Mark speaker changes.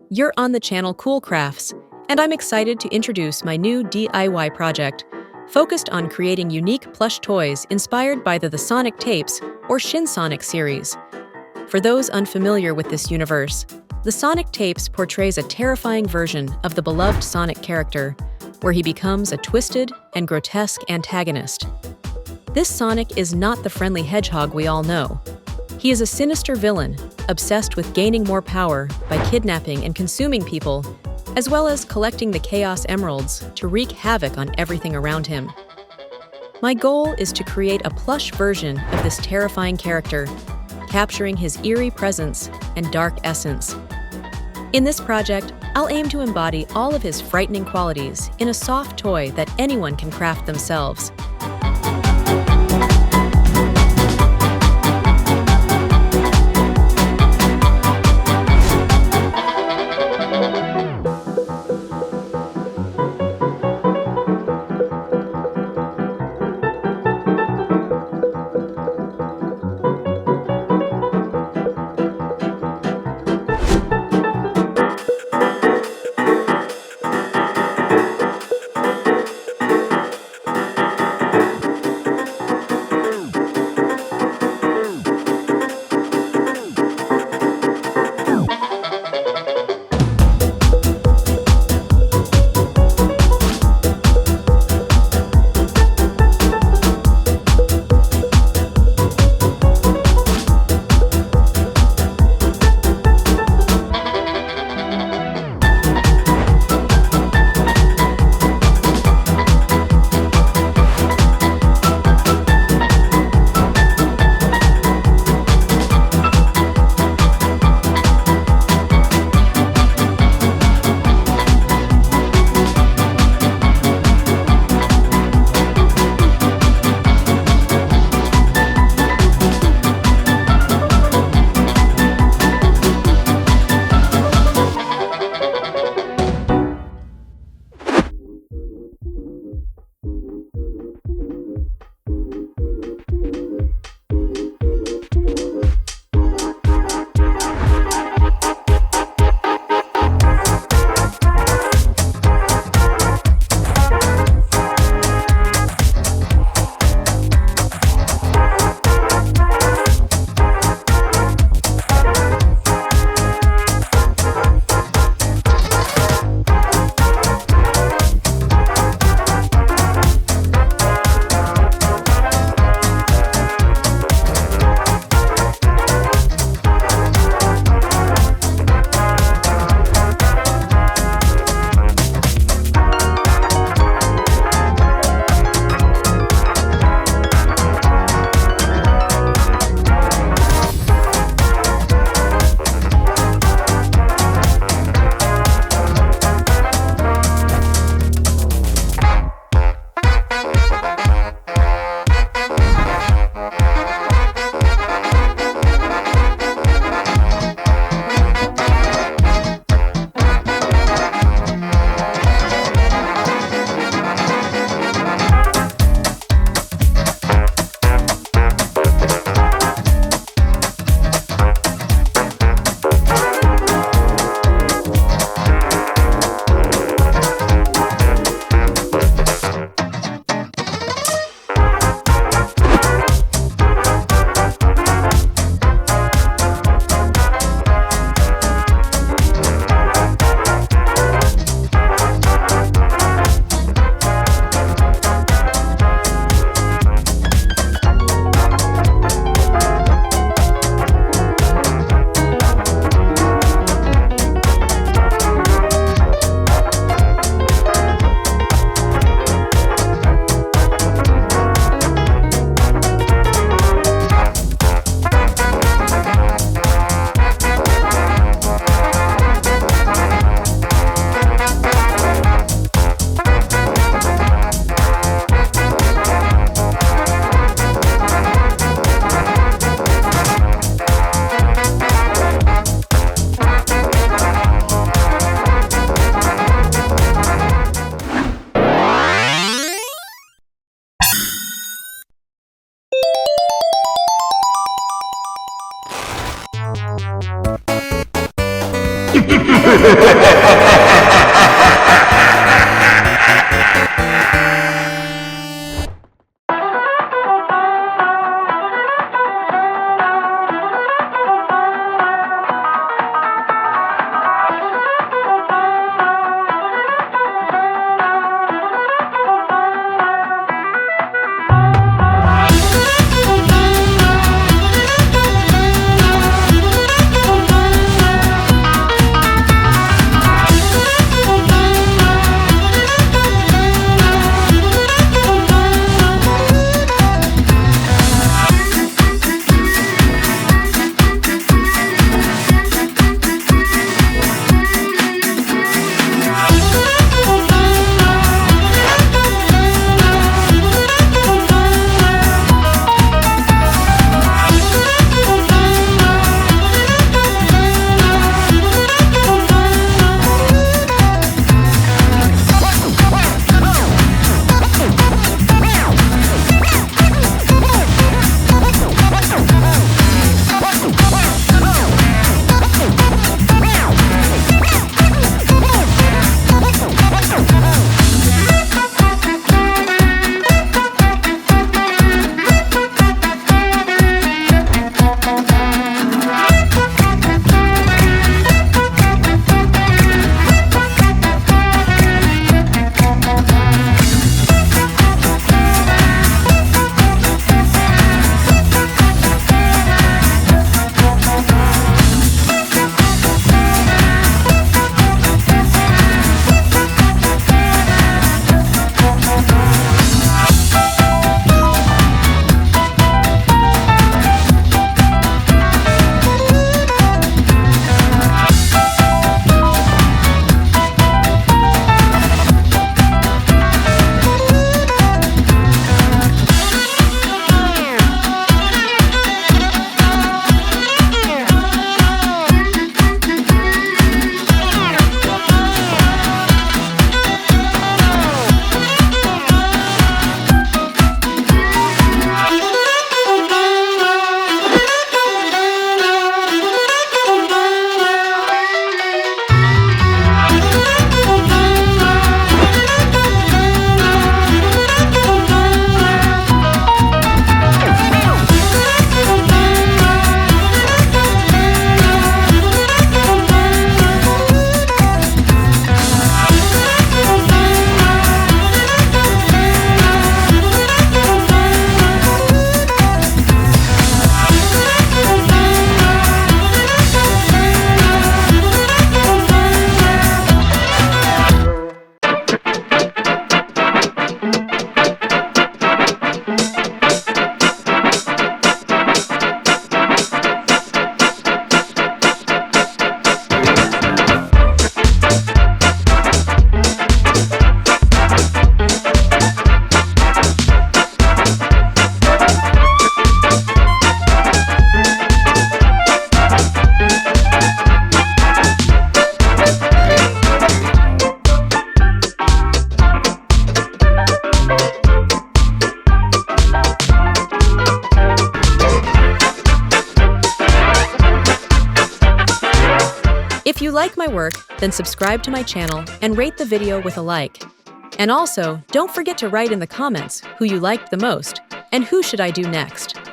Speaker 1: You're on the channel Cool Crafts, and I'm excited to introduce my new DIY project, focused on creating unique plush toys inspired by the Sonic tapes or Shin Sonic series. For those unfamiliar with this universe, the Sonic tapes portrays a terrifying version of the beloved Sonic character, where he becomes a twisted and grotesque antagonist. This Sonic is not the friendly hedgehog we all know. He is a sinister villain, obsessed with gaining more power by kidnapping and consuming people, as well as collecting the Chaos Emeralds to wreak havoc on everything around him. My goal is to create a plush version of this terrifying character, capturing his eerie presence and dark essence. In this project, I'll aim to embody all of his frightening qualities in a soft toy that anyone can craft themselves. If you like my work, then subscribe to my channel and rate the video with a like. And also, don't forget to write in the comments who you liked the most and who should I do next.